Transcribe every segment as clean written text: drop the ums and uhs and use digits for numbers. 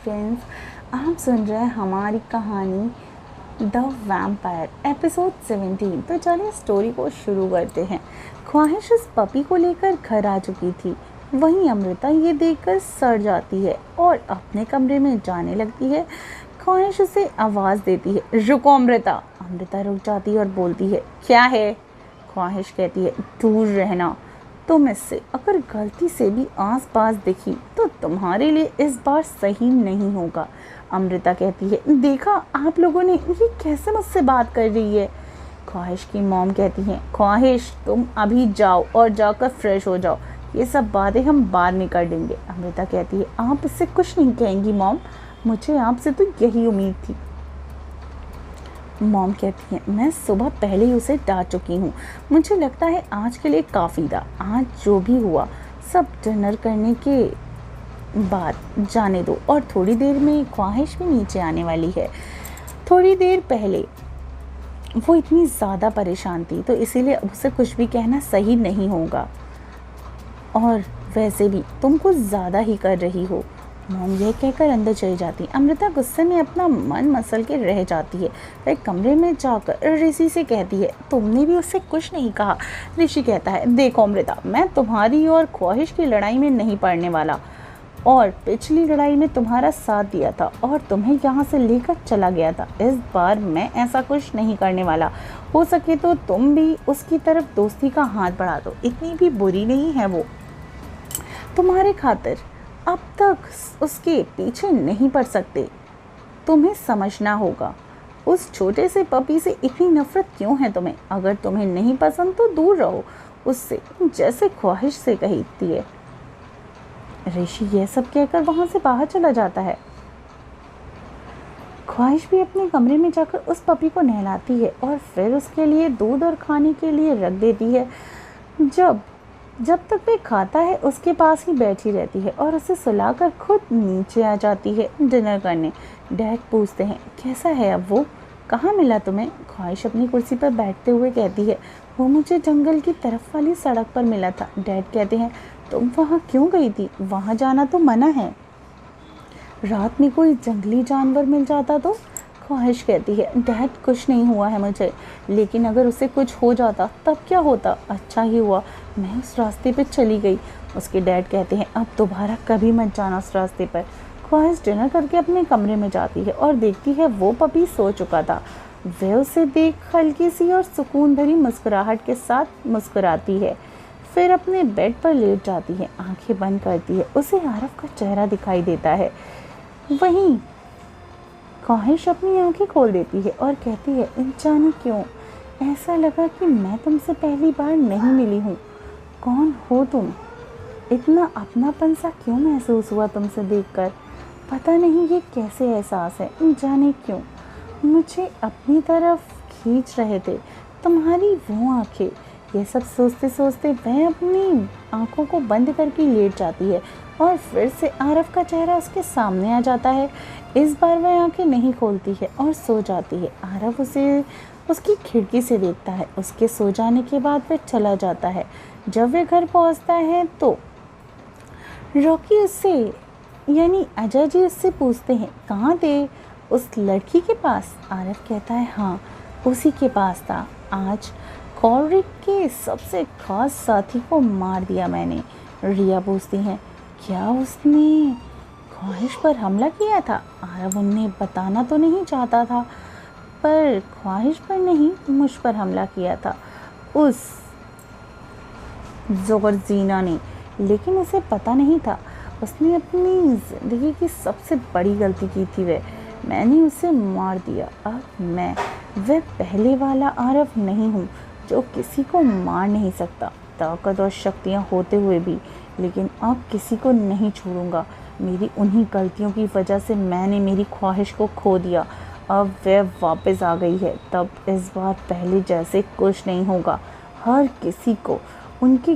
Friends, आप सुन रहे हैं हमारी कहानी द वैम्पायर एपिसोड 17। तो चलिए स्टोरी को शुरू करते हैं। ख्वाहिश उस पपी को लेकर घर आ चुकी थी। वहीं अमृता ये देखकर सड़ जाती है और अपने कमरे में जाने लगती है। ख्वाहिश उसे आवाज़ देती है, रुको अमृता। अमृता रुक जाती है और बोलती है, क्या है? ख्वाहिश कहती है, दूर रहना। तुम इससे अगर गलती से भी आस-पास दिखी तो तुम्हारे लिए इस बार सही नहीं होगा। अमृता कहती है, देखा आप लोगों ने ये कैसे मुझसे बात कर रही है। ख्वाहिश की मॉम कहती है, ख्वाहिश तुम अभी जाओ और जाकर फ्रेश हो जाओ, ये सब बातें हम बाद में कर लेंगे। अमृता कहती है, आप इससे कुछ नहीं कहेंगी मॉम, मुझे आपसे तो यही उम्मीद थी। मॉम कहती है, मैं सुबह पहले ही उसे डांट चुकी हूँ, मुझे लगता है आज के लिए काफ़ी था। आज जो भी हुआ सब डिनर करने के बाद जाने दो। और थोड़ी देर में ख्वाहिश भी नीचे आने वाली है। थोड़ी देर पहले वो इतनी ज़्यादा परेशान थी तो इसीलिए उसे कुछ भी कहना सही नहीं होगा। और वैसे भी तुम कुछ ज़्यादा ही कर रही हो। मॉम यह कहकर अंदर चली जाती। अमृता गुस्से में अपना मन मसल के रह जाती है। वह कमरे में जाकर ऋषि से कहती है, तुमने भी उससे कुछ नहीं कहा। ऋषि कहता है, देखो अमृता, मैं तुम्हारी और ख्वाहिश की लड़ाई में नहीं पड़ने वाला, और पिछली लड़ाई में तुम्हारा साथ दिया था और तुम्हें यहाँ से लेकर चला गया था। इस बार मैं ऐसा कुछ नहीं करने वाला। हो सके तो तुम भी उसकी तरफ दोस्ती का हाथ बढ़ा दो, इतनी भी बुरी नहीं है वो। तुम्हारे खातिर अब तक उसके पीछे नहीं पड़ सकते। तुम्हें समझना होगा, उस छोटे से पपी से इतनी नफरत क्यों है तुम्हें। अगर तुम्हें नहीं पसंद तो दूर रहो उससे, जैसे ख्वाहिश से कहती है। ऋषि यह सब कहकर वहां से बाहर चला जाता है। ख्वाहिश भी अपने कमरे में जाकर उस पपी को नहलाती है और फिर उसके लिए दूध और खाने के लिए रख देती है। जब तक वे खाता है उसके पास ही बैठी रहती है और उसे सुलाकर खुद नीचे आ जाती है डिनर करने। डैड पूछते हैं, कैसा है अब वो, कहाँ मिला तुम्हें। ख्वाहिश अपनी कुर्सी पर बैठते हुए कहती है, वो मुझे जंगल की तरफ वाली सड़क पर मिला था। डैड कहते हैं, तुम वहाँ क्यों गई थी, वहाँ जाना तो मना है। रात में कोई जंगली जानवर मिल जाता तो। ख्वाहिश कहती है, डैड कुछ नहीं हुआ है मुझे, लेकिन अगर उसे कुछ हो जाता तब क्या होता। अच्छा ही हुआ मैं उस रास्ते पे चली गई। उसके डैड कहते हैं, अब दोबारा कभी मत जाना उस रास्ते पर। ख्वाहिश डिनर करके अपने कमरे में जाती है और देखती है वो पपी सो चुका था। वह उसे देख हल्की सी और सुकून भरी मुस्कुराहट के साथ मुस्कुराती है। फिर अपने बेड पर लेट जाती है, आंखें बंद करती है। उसे आरफ का चेहरा दिखाई देता है। वहीं ख्वाहिश अपनी आंखें खोल देती है और कहती है, जाने क्यों ऐसा लगा कि मैं तुमसे पहली बार नहीं मिली हूँ। कौन हो तुम? इतना अपनापन सा क्यों महसूस हुआ तुमसे देखकर। पता नहीं ये कैसे एहसास है, जाने क्यों मुझे अपनी तरफ खींच रहे थे तुम्हारी वो आंखें। ये सब सोचते सोचते वह अपनी आंखों को बंद करके लेट जाती है और फिर से आरफ का चेहरा उसके सामने आ जाता है। इस बार वह आंखें नहीं खोलती है और सो जाती है। आरफ उसे उसकी खिड़की से देखता है। उसके सो जाने के बाद वह चला जाता है। जब वह घर पहुंचता है तो रॉकी उससे यानी अजय जी उससे पूछते हैं, कहाँ थे, उस लड़की के पास। आरफ कहता है, हाँ उसी के पास था। आज कॉलरिक के सबसे खास साथी को मार दिया मैंने। रिया पूछती हैं, क्या उसने ख्वाहिश पर हमला किया था। आरव उन्हें बताना तो नहीं चाहता था, पर ख्वाहिश पर नहीं मुझ पर हमला किया था उस जोगरजीना ने, लेकिन उसे पता नहीं था उसने अपनी ज़िंदगी की सबसे बड़ी गलती की थी। मैंने उसे मार दिया। अब मैं वह पहले वाला आरव नहीं हूँ जो किसी को मार नहीं सकता, ताकत और शक्तियाँ होते हुए भी, लेकिन अब किसी को नहीं छोड़ूंगा। मेरी उन्हीं गलतियों की वजह से मैंने मेरी ख्वाहिश को खो दिया। अब वह वापस आ गई है, तब इस बार पहले जैसे कुछ नहीं होगा। हर किसी को उनके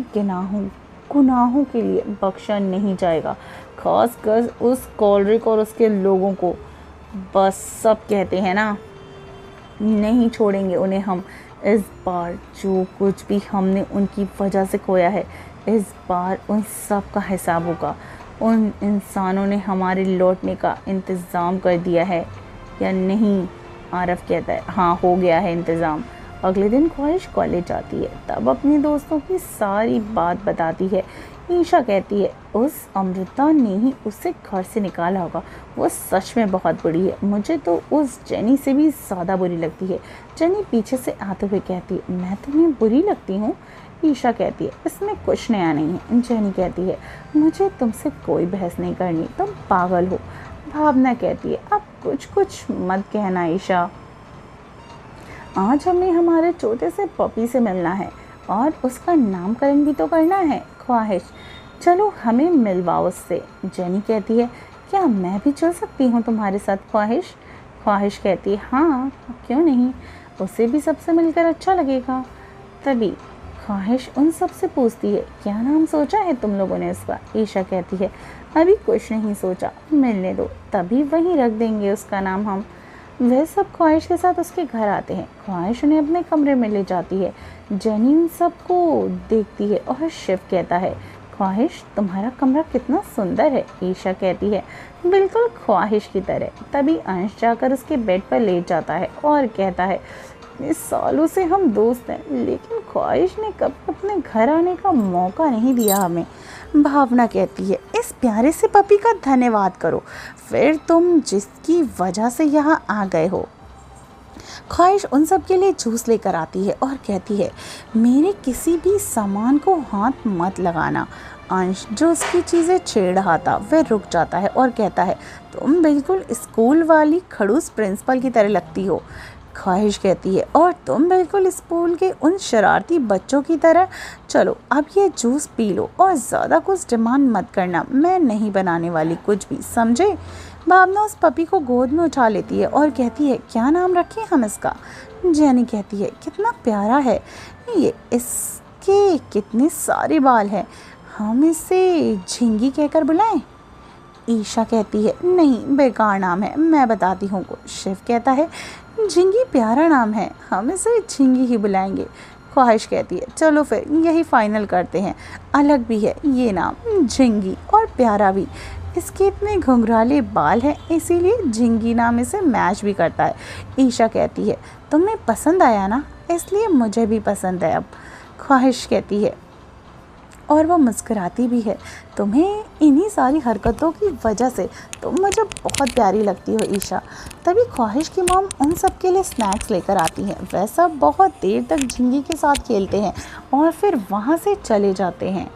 गुनाहों के लिए बख्शा नहीं जाएगा, खासकर उस कॉलरिक और उसके लोगों को। बस सब कहते हैं ना, नहीं छोड़ेंगे उन्हें हम। इस बार जो कुछ भी हमने उनकी वजह से खोया है, इस बार उन सब का हिसाब होगा। उन इंसानों ने हमारे लौटने का इंतज़ाम कर दिया है या नहीं? आरव कहता है, हाँ हो गया है इंतज़ाम। अगले दिन ख्वाहिश कॉलेज आती है, तब अपने दोस्तों की सारी बात बताती है। ईशा कहती है, उस अमृता ने ही उसे घर से निकाला होगा, वो सच में बहुत बुरी है, मुझे तो उस जेनी से भी ज़्यादा बुरी लगती है। जेनी पीछे से आते हुए कहती है, मैं तुम्हें बुरी लगती हूँ? ईशा कहती है, इसमें कुछ नया नहीं है। जेनी कहती है, मुझे तुमसे कोई बहस नहीं करनी, तुम पागल हो। भावना कहती है, अब कुछ मत कहना ईशा, आज हमें हमारे छोटे से पपी से मिलना है और उसका नामकरण भी तो करना है। ख्वाहिश, चलो हमें मिलवाओ उससे। जेनी कहती है, क्या मैं भी चल सकती हूँ तुम्हारे साथ ख्वाहिश? ख्वाहिश कहती है, हाँ क्यों नहीं, उसे भी सबसे मिलकर अच्छा लगेगा। तभी ख्वाहिश उन सब से पूछती है, क्या नाम सोचा है तुम लोगों ने उसका? ईशा कहती है, अभी कुछ नहीं सोचा, मिलने दो, तभी वहीं रख देंगे उसका नाम हम। वह सब ख्वाहिश के साथ उसके घर आते हैं। ख्वाहिश उन्हें अपने कमरे में ले जाती है। जेनी उन सबको देखती है और शिव कहता है, ख्वाहिश तुम्हारा कमरा कितना सुंदर है। ईशा कहती है, बिल्कुल ख्वाहिश की तरह। तभी अंश जाकर उसके बेड पर लेट जाता है और कहता है, इस सालों से हम दोस्त हैं, लेकिन ख्वाहिश ने कभी अपने घर आने का मौका नहीं दिया हमें। भावना कहती है, इस प्यारे से पपी का धन्यवाद करो, फिर तुम जिसकी वजह से यहाँ आ गए हो। ख्वाहिश उन सब के लिए जूस लेकर आती है और कहती है, मेरे किसी भी सामान को हाथ मत लगाना। अंश जो उसकी चीज़ें छेड़ रहा था वह रुक जाता है और कहता है, तुम बिल्कुल स्कूल वाली खड़ूस प्रिंसिपल की तरह लगती हो। ख्वाहिश कहती है, और तुम बिल्कुल स्कूल के उन शरारती बच्चों की तरह। चलो अब ये जूस पी लो और ज़्यादा कुछ डिमांड मत करना, मैं नहीं बनाने वाली कुछ भी, समझे? भावना उस पपी को गोद में उठा लेती है और कहती है, क्या नाम रखें हम इसका? जेनी कहती है, कितना प्यारा है ये, इसके कितने सारे बाल हैं, हम इसे झिंगी कहकर बुलाएं? ईशा कहती है, नहीं बेकार नाम है, मैं बताती हूँ कुछ। शिव कहता है, झिंगी प्यारा नाम है, हम इसे झिंगी ही बुलाएंगे। ख्वाहिश कहती है, चलो फिर यही फाइनल करते हैं, अलग भी है ये नाम झिंगी और प्यारा भी, इसके इतने घुंघराले बाल हैं इसीलिए झिंगी नाम इसे मैच भी करता है। ईशा कहती है, तुम्हें पसंद आया ना, इसलिए मुझे भी पसंद है अब। ख्वाहिश कहती है, और वो मुस्कुराती भी है, तुम्हें इन्हीं सारी हरकतों की वजह से तुम मुझे बहुत प्यारी लगती हो ईशा। तभी ख्वाहिश की मॉम उन सब के लिए स्नैक्स लेकर आती हैं। वह सब बहुत देर तक झिंगी के साथ खेलते हैं और फिर वहाँ से चले जाते हैं।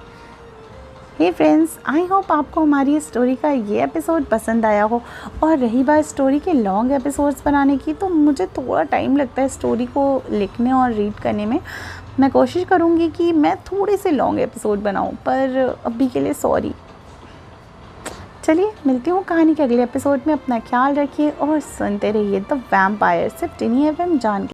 हे फ्रेंड्स, आई होप आपको हमारी स्टोरी का ये एपिसोड पसंद आया हो। और रही बात स्टोरी के लॉन्ग एपिसोड्स बनाने की, तो मुझे थोड़ा टाइम लगता है स्टोरी को लिखने और रीड करने में। मैं कोशिश करूँगी कि मैं थोड़े से लॉन्ग एपिसोड बनाऊँ, पर अभी के लिए सॉरी। चलिए मिलती हूँ कहानी के अगले एपिसोड में। अपना ख्याल रखिए और सुनते रहिए द वैम्पायर, सिर्फ टिनी एफएम जान के।